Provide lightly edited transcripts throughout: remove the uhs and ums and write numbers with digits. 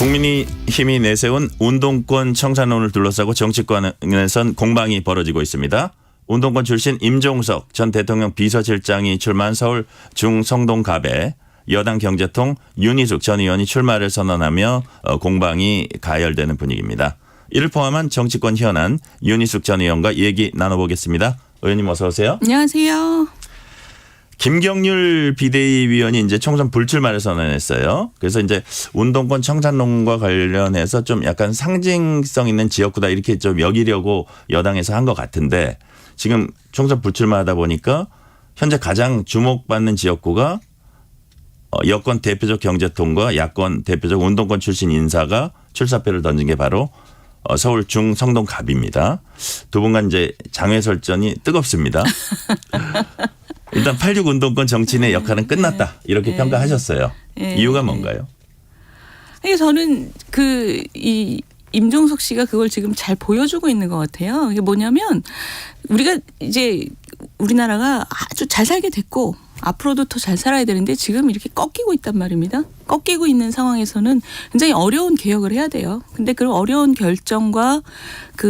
국민의힘이 내세운 운동권 청산론을 둘러싸고 정치권에선 공방이 벌어지고 있습니다. 운동권 출신 임종석 전 대통령 비서실장이 출마한 서울 중성동갑에 여당 경제통 윤희숙 전 의원이 출마를 선언하며 공방이 가열되는 분위기입니다. 이를 포함한 정치권 현안 윤희숙 전 의원과 얘기 나눠보겠습니다. 의원님 어서 오세요. 안녕하세요. 김경률 비대위원이 이제 총선 불출마를 선언했어요. 그래서 이제 운동권 청산론과 관련해서 좀 약간 상징성 있는 지역구다 이렇게 좀 여기려고 여당에서 한 것 같은데 지금 총선 불출마하다 보니까 현재 가장 주목받는 지역구가 여권 대표적 경제통과 야권 대표적 운동권 출신 인사가 출사표를 던진 게 바로 서울 중성동갑입니다. 두 분간 이제 장외설전이 뜨겁습니다. 일단 86 운동권 정치인의 역할은 끝났다 이렇게 평가하셨어요. 이유가 뭔가요? 저는 이 임종석 씨가 그걸 지금 잘 보여주고 있는 것 같아요. 이게 뭐냐면 우리가 이제 우리나라가 아주 잘 살게 됐고 앞으로도 더 잘 살아야 되는데 지금 이렇게 꺾이고 있단 말입니다. 꺾이고 있는 상황에서는 굉장히 어려운 개혁을 해야 돼요. 근데 그런 어려운 결정과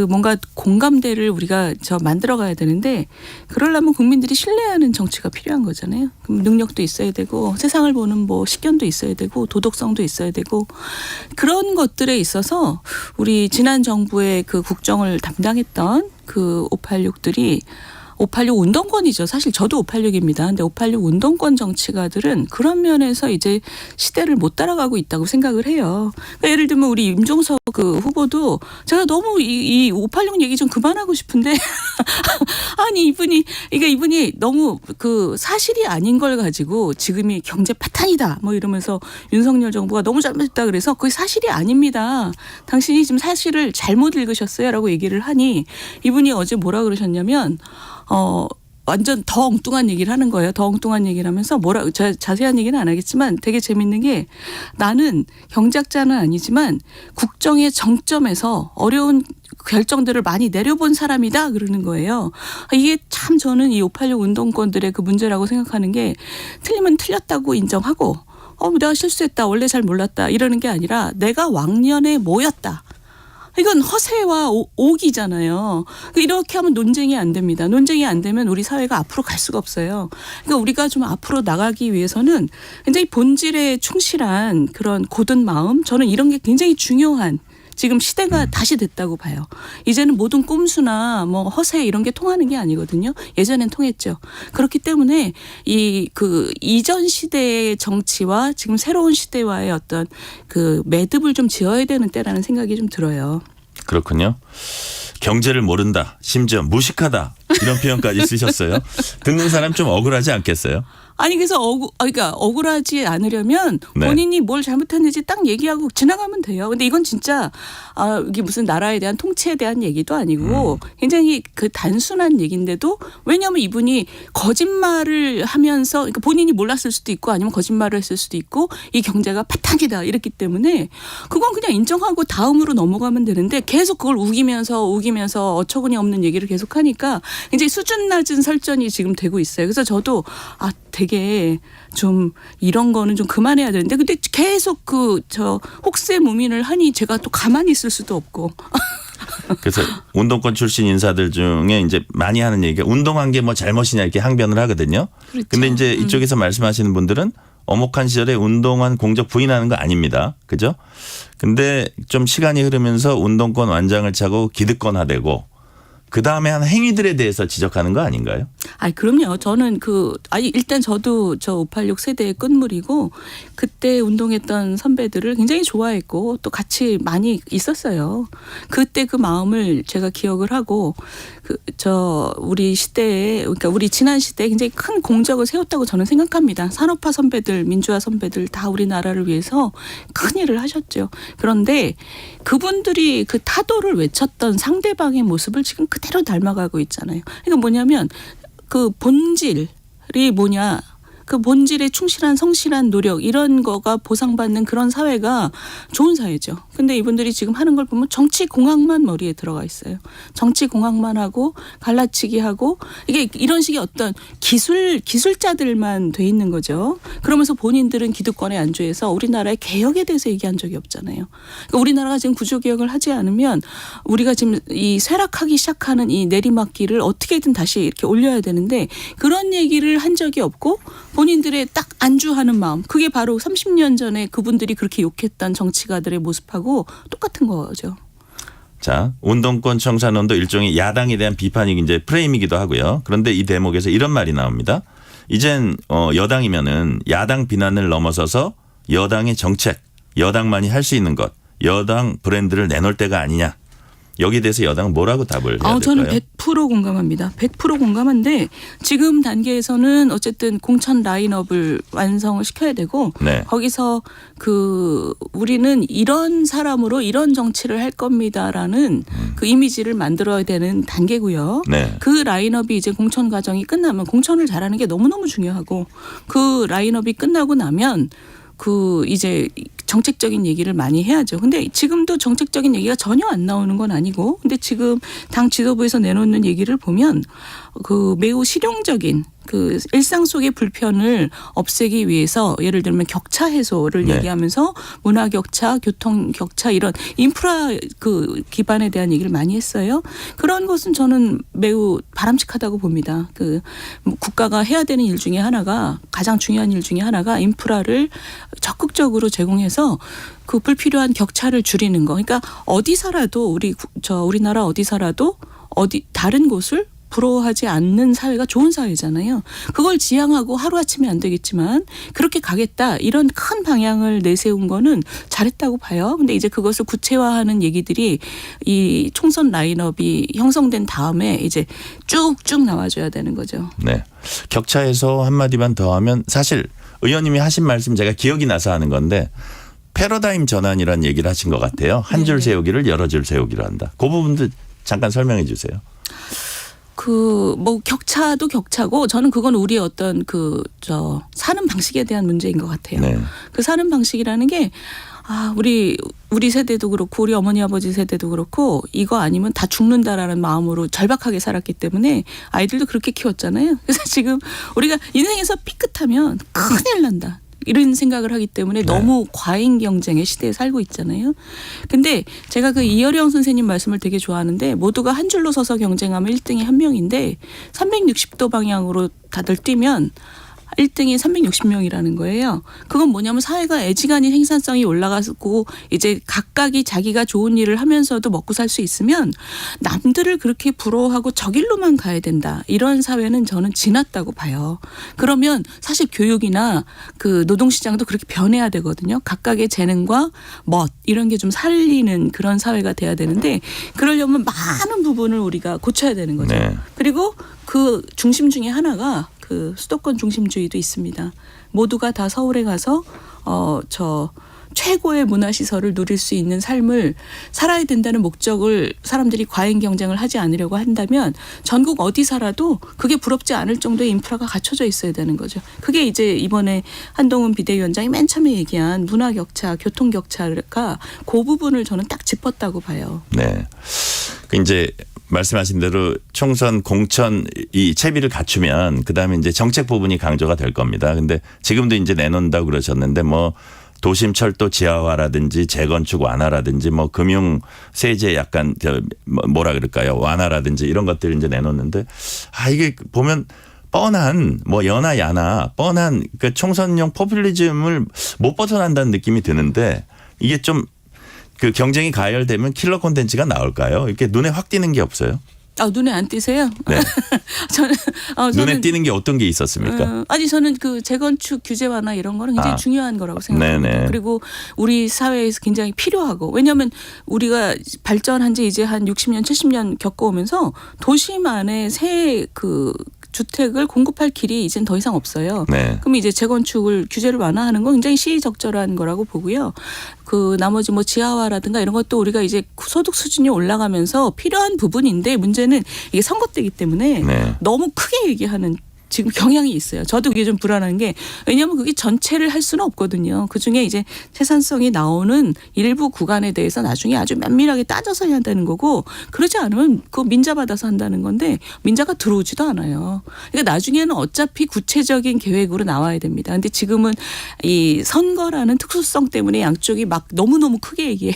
뭔가 공감대를 우리가 만들어 가야 되는데 그러려면 국민들이 신뢰하는 정치가 필요한 거잖아요. 그럼 능력도 있어야 되고 세상을 보는 식견도 있어야 되고 도덕성도 있어야 되고 그런 것들에 있어서 우리 지난 정부의 국정을 담당했던 586들이 586 운동권이죠. 사실 저도 586입니다. 근데 586 운동권 정치가들은 그런 면에서 이제 시대를 못 따라가고 있다고 생각을 해요. 그러니까 예를 들면 우리 임종석 후보도 제가 너무 이 586 얘기 좀 그만하고 싶은데 아니 이분이 너무 사실이 아닌 걸 가지고 지금이 경제 파탄이다 이러면서 윤석열 정부가 너무 잘못했다 그래서 그게 사실이 아닙니다. 당신이 지금 사실을 잘못 읽으셨어요라고 얘기를 하니 이분이 어제 뭐라 그러셨냐면 완전 더 엉뚱한 얘기를 하는 거예요. 더 엉뚱한 얘기를 하면서 자세한 얘기는 안 하겠지만 되게 재밌는 게 나는 경제학자는 아니지만 국정의 정점에서 어려운 결정들을 많이 내려본 사람이다 그러는 거예요. 이게 참 저는 이 586 운동권들의 문제라고 생각하는 게 틀리면 틀렸다고 인정하고 내가 실수했다 원래 잘 몰랐다 이러는 게 아니라 내가 왕년에 뭐였다. 이건 허세와 오기잖아요. 이렇게 하면 논쟁이 안 됩니다. 논쟁이 안 되면 우리 사회가 앞으로 갈 수가 없어요. 그러니까 우리가 좀 앞으로 나가기 위해서는 굉장히 본질에 충실한 그런 고든 마음 저는 이런 게 굉장히 중요한 지금 시대가 다시 됐다고 봐요. 이제는 모든 꼼수나 허세 이런 게 통하는 게 아니거든요. 예전엔 통했죠. 그렇기 때문에 이전 시대의 정치와 지금 새로운 시대와의 어떤 매듭을 좀 지어야 되는 때라는 생각이 좀 들어요. 그렇군요. 경제를 모른다. 심지어 무식하다. 이런 표현까지 쓰셨어요. 듣는 사람 좀 억울하지 않겠어요? 아니 그래서 그러니까 억울하지 않으려면 본인이 뭘 잘못했는지 딱 얘기하고 지나가면 돼요. 근데 이건 진짜 이게 무슨 나라에 대한 통치에 대한 얘기도 아니고 굉장히 단순한 얘기인데도 왜냐하면 이분이 거짓말을 하면서 그러니까 본인이 몰랐을 수도 있고 아니면 거짓말을 했을 수도 있고 이 경제가 파탄이다 이랬기 때문에 그건 그냥 인정하고 다음으로 넘어가면 되는데 계속 그걸 우기면서 어처구니 없는 얘기를 계속하니까 굉장히 수준 낮은 설전이 지금 되고 있어요. 그래서 저도 되게 좀 이런 거는 좀 그만해야 되는데 근데 계속 혹세무민을 하니 제가 또 가만히 있을 수도 없고. 그래서 운동권 출신 인사들 중에 이제 많이 하는 얘기가 운동한 게 잘못이냐 이렇게 항변을 하거든요. 그렇죠. 근데 이제 이쪽에서 말씀하시는 분들은 어목한 시절에 운동한 공적 부인하는 거 아닙니다. 그죠? 근데 좀 시간이 흐르면서 운동권 완장을 차고 기득권화되고 그 다음에 한 행위들에 대해서 지적하는 거 아닌가요? 그럼요. 저는 일단 저도 586 세대의 끝물이고 그때 운동했던 선배들을 굉장히 좋아했고 또 같이 많이 있었어요. 그때 그 마음을 제가 기억을 하고 우리 시대에 그러니까 우리 지난 시대에 굉장히 큰 공적을 세웠다고 저는 생각합니다. 산업화 선배들, 민주화 선배들 다 우리나라를 위해서 큰 일을 하셨죠. 그런데 그분들이 타도를 외쳤던 상대방의 모습을 지금 그대로 닮아가고 있잖아요. 그러니까 뭐냐면 본질이 뭐냐. 그 본질에 충실한 성실한 노력 이런 거가 보상받는 그런 사회가 좋은 사회죠. 근데 이분들이 지금 하는 걸 보면 정치 공학만 머리에 들어가 있어요. 정치 공학만 하고 갈라치기 하고 이게 이런 식의 어떤 기술자들만 돼 있는 거죠. 그러면서 본인들은 기득권에 안주해서 우리나라의 개혁에 대해서 얘기한 적이 없잖아요. 그러니까 우리나라가 지금 구조개혁을 하지 않으면 우리가 지금 이 쇠락하기 시작하는 이 내리막길을 어떻게든 다시 이렇게 올려야 되는데 그런 얘기를 한 적이 없고 본인들의 딱 안주하는 마음 그게 바로 30년 전에 그분들이 그렇게 욕했던 정치가들의 모습하고 똑같은 거죠. 자, 운동권 청산론도 일종의 야당에 대한 비판이 이제 프레임이기도 하고요. 그런데 이 대목에서 이런 말이 나옵니다. 이젠 여당이면은 야당 비난을 넘어서서 여당의 정책, 여당만이 할 수 있는 것, 여당 브랜드를 내놓을 때가 아니냐. 여기에 대해서 여당은 뭐라고 답을 해야 될까요? 저는 100% 공감합니다. 100% 공감한데 지금 단계에서는 어쨌든 공천 라인업을 완성을 시켜야 되고 네. 거기서 우리는 이런 사람으로 이런 정치를 할 겁니다라는 그 이미지를 만들어야 되는 단계고요. 네. 그 라인업이 이제 공천 과정이 끝나면 공천을 잘하는 게 너무너무 중요하고 그 라인업이 끝나고 나면 이제 정책적인 얘기를 많이 해야죠. 근데 지금도 정책적인 얘기가 전혀 안 나오는 건 아니고 근데 지금 당 지도부에서 내놓는 얘기를 보면 매우 실용적인 일상 속의 불편을 없애기 위해서 예를 들면 격차 해소를 네. 얘기하면서 문화 격차, 교통 격차 이런 인프라 기반에 대한 얘기를 많이 했어요. 그런 것은 저는 매우 바람직하다고 봅니다. 국가가 해야 되는 일 중에 하나가 가장 중요한 일 중에 하나가 인프라를 적극적으로 제공해서 그 불필요한 격차를 줄이는 거. 그러니까 어디 살아도 우리나라 어디 살아도 다른 곳을 부러워하지 않는 사회가 좋은 사회잖아요. 그걸 지향하고 하루아침에 안 되겠지만 그렇게 가겠다 이런 큰 방향을 내세운 거는 잘했다고 봐요. 근데 이제 그것을 구체화하는 얘기들이 이 총선 라인업이 형성된 다음에 이제 쭉쭉 나와줘야 되는 거죠. 네. 격차에서 한마디만 더 하면 사실 의원님이 하신 말씀 제가 기억이 나서 하는 건데 패러다임 전환이라는 얘기를 하신 것 같아요. 한 줄 세우기를 여러 줄 세우기로 한다. 그 부분도 잠깐 설명해 주세요. 격차도 격차고 저는 그건 우리의 어떤 사는 방식에 대한 문제인 것 같아요. 네. 그 사는 방식이라는 게 우리 세대도 그렇고 우리 어머니 아버지 세대도 그렇고 이거 아니면 다 죽는다라는 마음으로 절박하게 살았기 때문에 아이들도 그렇게 키웠잖아요. 그래서 지금 우리가 인생에서 삐끗하면 큰일 난다. 이런 생각을 하기 때문에 너무 과잉 경쟁의 시대에 살고 있잖아요. 근데 제가 이어령 선생님 말씀을 되게 좋아하는데 모두가 한 줄로 서서 경쟁하면 1등이 한 명인데 360도 방향으로 다들 뛰면 1등이 360명이라는 거예요. 그건 뭐냐면 사회가 애지간히 생산성이 올라가고 이제 각각이 자기가 좋은 일을 하면서도 먹고 살 수 있으면 남들을 그렇게 부러워하고 저 길로만 가야 된다. 이런 사회는 저는 지났다고 봐요. 그러면 사실 교육이나 노동시장도 그렇게 변해야 되거든요. 각각의 재능과 멋 이런 게 좀 살리는 그런 사회가 돼야 되는데 그러려면 많은 부분을 우리가 고쳐야 되는 거죠. 네. 그리고 그 중심 중에 하나가 수도권 중심주의도 있습니다. 모두가 다 서울에 가서 최고의 문화시설을 누릴 수 있는 삶을 살아야 된다는 목적을 사람들이 과잉 경쟁을 하지 않으려고 한다면 전국 어디 살아도 그게 부럽지 않을 정도의 인프라가 갖춰져 있어야 되는 거죠. 그게 이제 이번에 한동훈 비대위원장이 맨 처음에 얘기한 문화 격차, 교통 격차가 그 부분을 저는 딱 짚었다고 봐요. 네. 이제 말씀하신 대로 총선 공천 이 채비를 갖추면 그다음에 이제 정책 부분이 강조가 될 겁니다. 근데 지금도 이제 내놓는다고 그러셨는데 도심 철도 지하화라든지 재건축 완화라든지 금융 세제 약간 뭐라 그럴까요? 완화라든지 이런 것들 이제 내놓는데 이게 보면 뻔한 연하 야나 뻔한 총선용 포퓰리즘을 못 벗어난다는 느낌이 드는데 이게 좀 경쟁이 가열되면 킬러 콘텐츠가 나올까요? 이렇게 눈에 확 띄는 게 없어요? 눈에 안 띄세요? 네. 저는 눈에 띄는 게 어떤 게 있었습니까? 저는 재건축 규제 완화 이런 거는 굉장히 중요한 거라고 생각합니다. 네네. 그리고 우리 사회에서 굉장히 필요하고 왜냐하면 우리가 발전한 지 이제 한 60년, 70년 겪어오면서 도심 안에 새 주택을 공급할 길이 이젠 더 이상 없어요. 네. 그럼 이제 재건축을 규제를 완화하는 건 굉장히 시의적절한 거라고 보고요. 나머지 지하화라든가 이런 것도 우리가 이제 소득 수준이 올라가면서 필요한 부분인데 문제는 이게 선거 때이기 때문에 네. 너무 크게 얘기하는 지금 경향이 있어요. 저도 그게 좀 불안한 게 왜냐하면 그게 전체를 할 수는 없거든요. 그중에 이제 생산성이 나오는 일부 구간에 대해서 나중에 아주 면밀하게 따져서 해야 한다는 거고 그러지 않으면 그거 민자 받아서 한다는 건데 민자가 들어오지도 않아요. 그러니까 나중에는 어차피 구체적인 계획으로 나와야 됩니다. 근데 지금은 이 선거라는 특수성 때문에 양쪽이 막 너무너무 크게 얘기해요.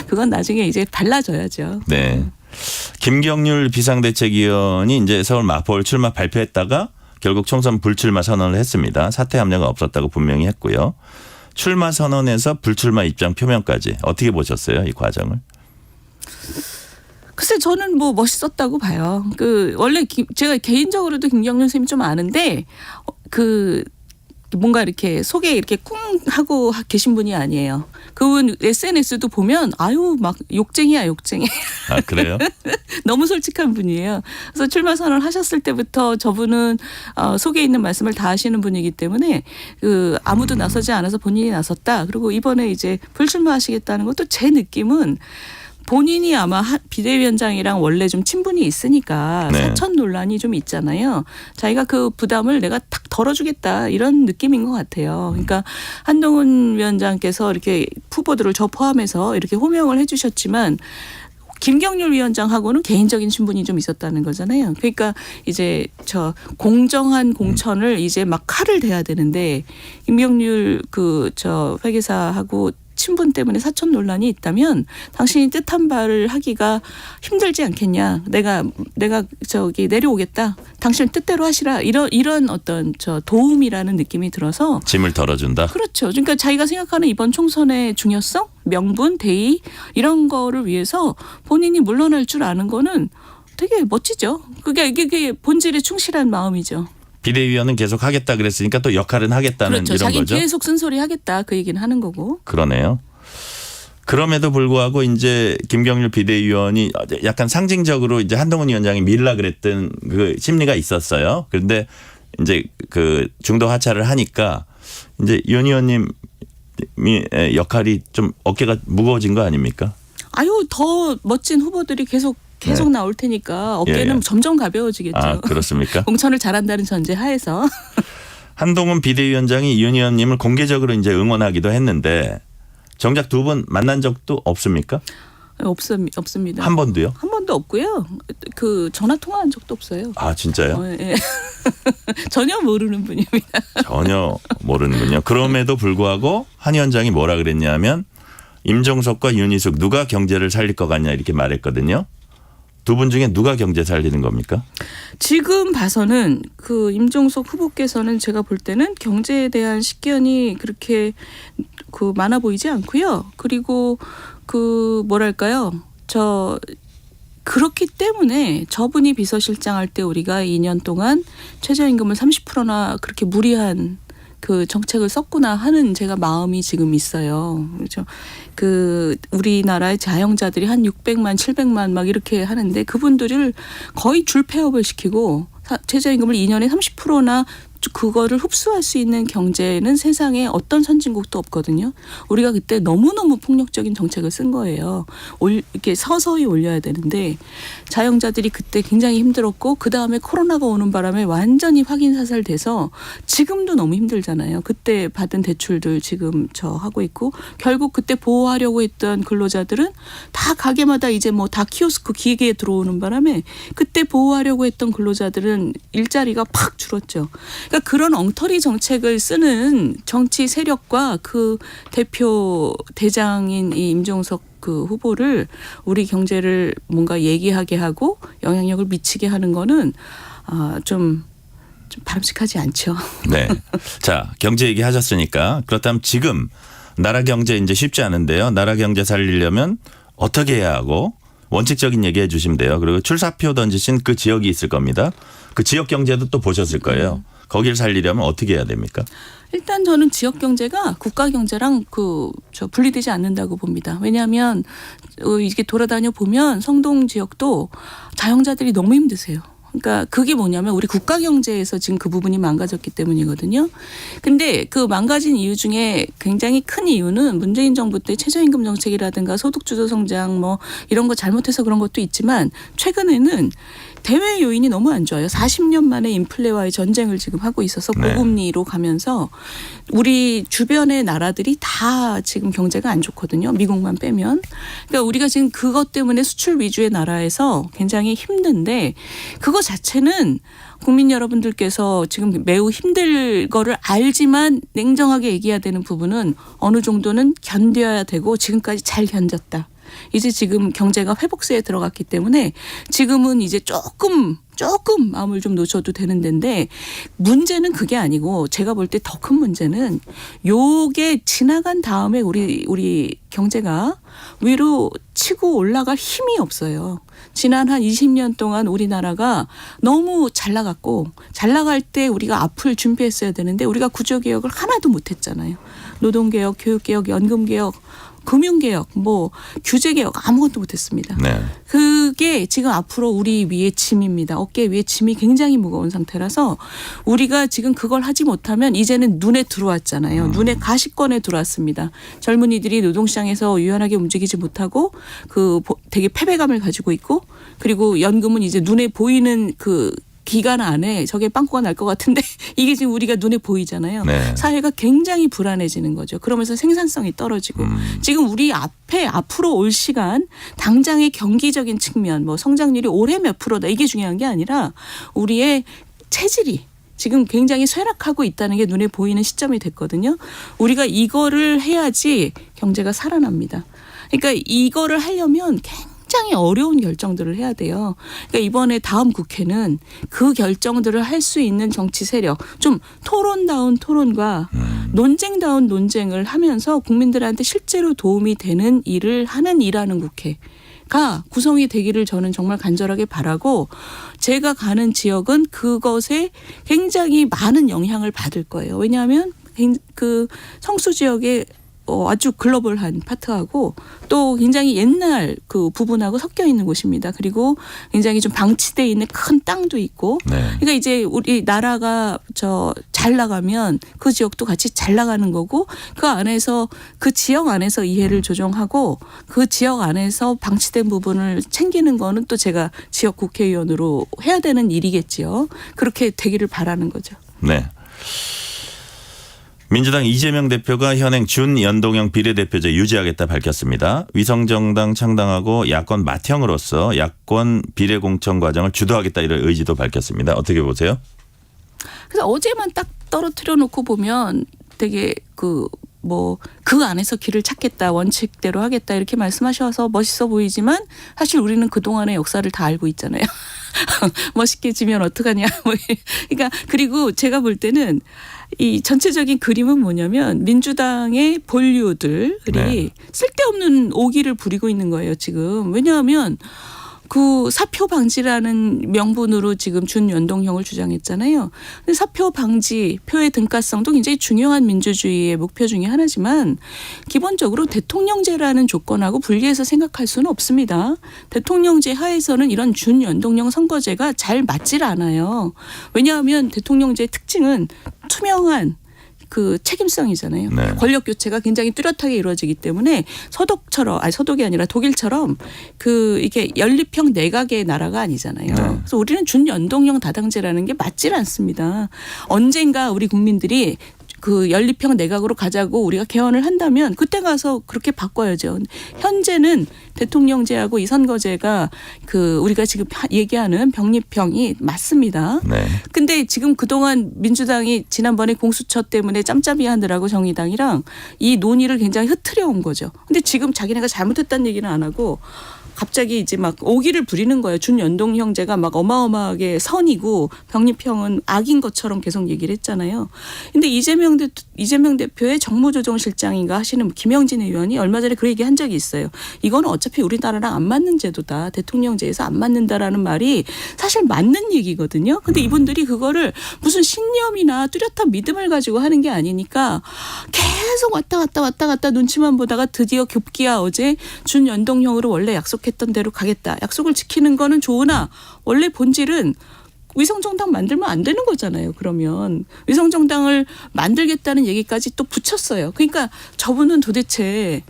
그건 나중에 이제 달라져야죠. 네. 김경률 비상대책위원이 이제 서울 마포를 출마 발표했다가 결국 총선 불출마 선언을 했습니다. 사퇴 압력은 없었다고 분명히 했고요. 출마 선언에서 불출마 입장 표명까지 어떻게 보셨어요? 이 과정을? 글쎄 저는 뭐 멋있었다고 봐요. 그 원래 제가 개인적으로도 김경률 선생님 좀 아는데 그 뭔가 이렇게 속에 이렇게 꿍 하고 계신 분이 아니에요. 그분 SNS도 보면 아유 막 욕쟁이야 욕쟁이. 아 그래요? 너무 솔직한 분이에요. 그래서 출마 선언을 하셨을 때부터 저분은 속에 있는 말씀을 다 하시는 분이기 때문에 그 아무도 나서지 않아서 본인이 나섰다. 그리고 이번에 이제 불출마하시겠다는 것도 제 느낌은 본인이 아마 비대위원장이랑 원래 좀 친분이 있으니까 네. 사천 논란이 좀 있잖아요. 자기가 그 부담을 내가 탁 덜어주겠다 이런 느낌인 것 같아요. 그러니까 한동훈 위원장께서 이렇게 후보들을 저 포함해서 이렇게 호명을 해주셨지만 김경률 위원장하고는 개인적인 친분이 좀 있었다는 거잖아요. 그러니까 이제 저 공정한 공천을 이제 막 칼을 대야 되는데 김경률 그 저 회계사하고 친분 때문에 사천 논란이 있다면 당신이 뜻한 바를 하기가 힘들지 않겠냐. 내가 저기 내려오겠다. 당신 뜻대로 하시라. 이런 어떤 저 도움이라는 느낌이 들어서 짐을 덜어준다. 그렇죠. 그러니까 자기가 생각하는 이번 총선의 중요성, 명분, 대의 이런 거를 위해서 본인이 물러날 줄 아는 거는 되게 멋지죠. 이게 본질에 충실한 마음이죠. 비대위원은 계속 하겠다 그랬으니까 또 역할은 하겠다는 그렇죠. 이런 자기는 거죠. 계속 쓴소리 하겠다 그 얘기는 하는 거고. 그러네요. 그럼에도 불구하고 이제 김경률 비대위원이 약간 상징적으로 이제 한동훈 위원장이 밀라 그랬던 그 심리가 있었어요. 그런데 이제 그 중도 하차를 하니까 이제 윤 의원님이 역할이 좀 어깨가 무거워진 거 아닙니까? 아유 더 멋진 후보들이 계속 네. 나올 테니까 어깨는 예. 점점 가벼워지겠죠. 아 그렇습니까? 공천을 잘한다는 전제 하에서. 한동훈 비대위원장이 윤 의원님을 공개적으로 이제 응원하기도 했는데 정작 두 분 만난 적도 없습니까? 없습니다. 한 번도요? 한 번도 없고요. 그 전화 통화한 적도 없어요. 아 진짜요? 예. 전혀 모르는 분입니다. 전혀 모르는군요. 그럼에도 불구하고 한 위원장이 뭐라 그랬냐면 임종석과 윤희숙 누가 경제를 살릴 것 같냐 이렇게 말했거든요. 두 분 중에 누가 경제 살리는 겁니까? 지금 봐서는 그 임종석 후보께서는 제가 볼 때는 경제에 대한 식견이 그렇게 그 많아 보이지 않고요. 그리고 그 뭐랄까요? 그렇기 때문에 저분이 비서실장 할 때 우리가 2년 동안 최저임금을 30%나 그렇게 무리한 그 정책을 썼구나 하는 제가 마음이 지금 있어요. 그렇죠. 그 우리나라의 자영자들이 한 600만, 700만 막 이렇게 하는데 그분들을 거의 줄 폐업을 시키고 최저임금을 2년에 30%나 그거를 흡수할 수 있는 경제는 세상에 어떤 선진국도 없거든요. 우리가 그때 너무너무 폭력적인 정책을 쓴 거예요. 이렇게 서서히 올려야 되는데 자영자들이 그때 굉장히 힘들었고 그다음에 코로나가 오는 바람에 완전히 확인사살돼서 지금도 너무 힘들잖아요. 그때 받은 대출들 지금 저 하고 있고 결국 그때 보호하려고 했던 근로자들은 다 가게마다 이제 뭐 다 키오스크 기계에 들어오는 바람에 그때 보호하려고 했던 근로자들은 일자리가 팍 줄었죠. 그러니까 그런 엉터리 정책을 쓰는 정치 세력과 그 대표 대장인 이 임종석 그 후보를 우리 경제를 뭔가 얘기하게 하고 영향력을 미치게 하는 거는 좀 바람직하지 않죠. 네. 자, 경제 얘기 하셨으니까 그렇다면 지금 나라 경제 이제 쉽지 않은데요. 나라 경제 살리려면 어떻게 해야 하고 원칙적인 얘기 해 주시면 돼요. 그리고 출사표 던지신 그 지역이 있을 겁니다. 그 지역 경제도 또 보셨을 거예요. 거기를 살리려면 어떻게 해야 됩니까? 일단 저는 지역 경제가 국가 경제랑 분리되지 않는다고 봅니다. 왜냐하면 이게 돌아다녀 보면 성동 지역도 자영자들이 너무 힘드세요. 그러니까 그게 뭐냐면 우리 국가 경제에서 지금 그 부분이 망가졌기 때문이거든요. 근데 그 망가진 이유 중에 굉장히 큰 이유는 문재인 정부 때 최저임금 정책이라든가 소득주도 성장 뭐 이런 거 잘못해서 그런 것도 있지만 최근에는 대외 요인이 너무 안 좋아요. 40년 만에 인플레와의 전쟁을 지금 하고 있어서 네. 고금리로 가면서 우리 주변의 나라들이 다 지금 경제가 안 좋거든요. 미국만 빼면. 그러니까 우리가 지금 그것 때문에 수출 위주의 나라에서 굉장히 힘든데 그거 자체는 국민 여러분들께서 지금 매우 힘들 거를 알지만 냉정하게 얘기해야 되는 부분은 어느 정도는 견뎌야 되고 지금까지 잘 견뎠다. 이제 지금 경제가 회복세에 들어갔기 때문에 지금은 이제 조금 마음을 좀 놓쳐도 되는 데인데 문제는 그게 아니고 제가 볼 때 더 큰 문제는 요게 지나간 다음에 우리 경제가 위로 치고 올라갈 힘이 없어요. 지난 한 20년 동안 우리나라가 너무 잘 나갔고 잘 나갈 때 우리가 앞을 준비했어야 되는데 우리가 구조개혁을 하나도 못했잖아요. 노동개혁, 교육개혁, 연금개혁, 금융개혁, 뭐 규제개혁 아무것도 못했습니다. 네. 그게 지금 앞으로 우리 위에 짐입니다. 어깨 위에 짐이 굉장히 무거운 상태라서 우리가 지금 그걸 하지 못하면 이제는 눈에 들어왔잖아요. 눈에 가시권에 들어왔습니다. 젊은이들이 노동시장에서 유연하게 움직이지 못하고 그 되게 패배감을 가지고 있고 그리고 연금은 이제 눈에 보이는 그 기간 안에 저게 빵꾸가 날 것 같은데 이게 지금 우리가 눈에 보이잖아요. 네. 사회가 굉장히 불안해지는 거죠. 그러면서 생산성이 떨어지고 지금 우리 앞으로 올 시간 당장의 경기적인 측면 뭐 성장률이 올해 몇 프로다 이게 중요한 게 아니라 우리의 체질이 지금 굉장히 쇠락하고 있다는 게 눈에 보이는 시점이 됐거든요. 우리가 이거를 해야지 경제가 살아납니다. 그러니까 이거를 하려면 굉장히 어려운 결정들을 해야 돼요. 그러니까 이번에 다음 국회는 그 결정들을 할 수 있는 정치 세력, 좀 토론다운 토론과 논쟁다운 논쟁을 하면서 국민들한테 실제로 도움이 되는 일을 일하는 국회가 구성이 되기를 저는 정말 간절하게 바라고 제가 가는 지역은 그것에 굉장히 많은 영향을 받을 거예요. 왜냐하면 그 성수 지역에 아주 글로벌한 파트하고 또 굉장히 옛날 그 부분하고 섞여 있는 곳입니다. 그리고 굉장히 좀 방치돼 있는 큰 땅도 있고. 네. 그러니까 이제 우리 나라가 잘 나가면 그 지역도 같이 잘 나가는 거고 그 안에서 그 지역 안에서 이해를 조정하고 그 지역 안에서 방치된 부분을 챙기는 거는 또 제가 지역 국회의원으로 해야 되는 일이겠지요. 그렇게 되기를 바라는 거죠. 네. 민주당 이재명 대표가 현행 준연동형 비례대표제 유지하겠다 밝혔습니다. 위성정당 창당하고 야권 맏형으로서 야권 비례공천 과정을 주도하겠다 이런 의지도 밝혔습니다. 어떻게 보세요? 그래서 어제만 딱 떨어뜨려 놓고 보면 되게 그 안에서 길을 찾겠다 원칙대로 하겠다 이렇게 말씀하셔서 멋있어 보이지만 사실 우리는 그동안의 역사를 다 알고 있잖아요. 멋있게 지면 어떡하냐. 그러니까 그리고 제가 볼 때는 이 전체적인 그림은 뭐냐면 민주당의 본류들이 네. 쓸데없는 오기를 부리고 있는 거예요 지금. 왜냐하면 그 사표 방지라는 명분으로 지금 준연동형을 주장했잖아요. 근데 사표 방지, 표의 등가성도 굉장히 중요한 민주주의의 목표 중에 하나지만 기본적으로 대통령제라는 조건하고 분리해서 생각할 수는 없습니다. 대통령제 하에서는 이런 준연동형 선거제가 잘 맞질 않아요. 왜냐하면 대통령제의 특징은 투명한 그 책임성이잖아요. 네. 권력 교체가 굉장히 뚜렷하게 이루어지기 때문에 서독이 아니라 독일처럼 이게 연립형 내각의 나라가 아니잖아요. 네. 그래서 우리는 준연동형 다당제라는 게 맞질 않습니다. 언젠가 우리 국민들이 그 연립형 내각으로 가자고 우리가 개헌을 한다면 그때 가서 그렇게 바꿔야죠. 현재는 대통령제하고 이 선거제가 그 우리가 지금 얘기하는 병립형이 맞습니다. 네. 근데 지금 그동안 민주당이 지난번에 공수처 때문에 짬짬이 하느라고 정의당이랑 이 논의를 굉장히 흐트려 온 거죠. 근데 지금 자기네가 잘못했다는 얘기는 안 하고 갑자기 이제 막 오기를 부리는 거예요. 준연동형제가 막 어마어마하게 선이고 병립형은 악인 것처럼 계속 얘기를 했잖아요. 근데 이재명 대표의 정무조정실장인가 하시는 김영진 의원이 얼마 전에 그 얘기 한 적이 있어요. 이거는 어차피 우리나라랑 안 맞는 제도다. 대통령제에서 안 맞는다라는 말이 사실 맞는 얘기거든요. 근데 이분들이 그거를 무슨 신념이나 뚜렷한 믿음을 가지고 하는 게 아니니까 계속 왔다 갔다 눈치만 보다가 드디어 급기야 어제 준연동형으로 원래 약속했던 대로 가겠다. 약속을 지키는 거는 좋으나 원래 본질은 위성정당 만들면 안 되는 거잖아요. 그러면 위성정당을 만들겠다는 얘기까지 또 붙였어요. 그러니까 저분은 도대체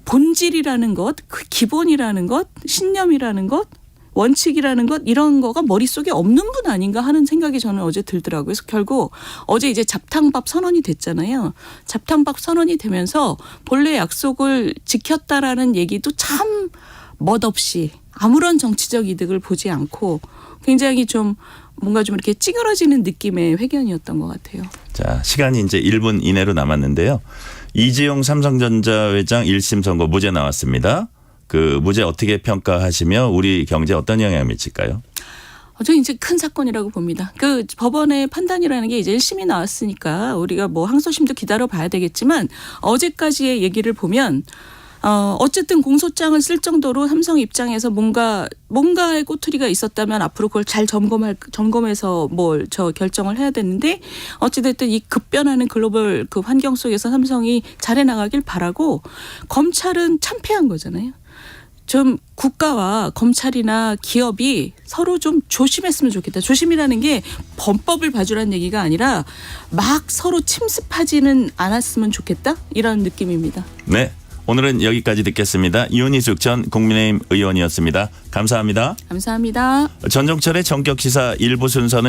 본질이라는 것, 그 기본이라는 것, 신념이라는 것 원칙이라는 것 이런 거가 머릿속에 없는 분 아닌가 하는 생각이 저는 어제 들더라고요. 그래서 결국 어제 이제 잡탕밥 선언이 됐잖아요. 잡탕밥 선언이 되면서 본래 약속을 지켰다라는 얘기도 참 멋없이 아무런 정치적 이득을 보지 않고 굉장히 좀 뭔가 좀 이렇게 찌그러지는 느낌의 회견이었던 것 같아요. 자, 시간이 이제 1분 이내로 남았는데요. 이재용 삼성전자 회장 1심 선고 무죄 나왔습니다. 그 무죄 어떻게 평가하시며 우리 경제에 어떤 영향을 미칠까요? 저는 이제 큰 사건이라고 봅니다. 그 법원의 판단이라는 게 이제 1심이 나왔으니까 우리가 뭐 항소심도 기다려 봐야 되겠지만 어제까지의 얘기를 보면 어쨌든 공소장을 쓸 정도로 삼성 입장에서 뭔가의 꼬투리가 있었다면 앞으로 그걸 잘 점검해서 뭘 결정을 해야 되는데 어찌됐든 이 급변하는 글로벌 그 환경 속에서 삼성이 잘해 나가길 바라고 검찰은 참패한 거잖아요. 좀 국가와 검찰이나 기업이 서로 좀 조심했으면 좋겠다. 조심이라는 게 범법을 봐주라는 얘기가 아니라 막 서로 침습하지는 않았으면 좋겠다. 이런 느낌입니다. 네. 오늘은 여기까지 듣겠습니다. 이윤희숙 전 국민의힘 의원이었습니다. 감사합니다. 감사합니다. 전종철의 전격시사 1부 순서는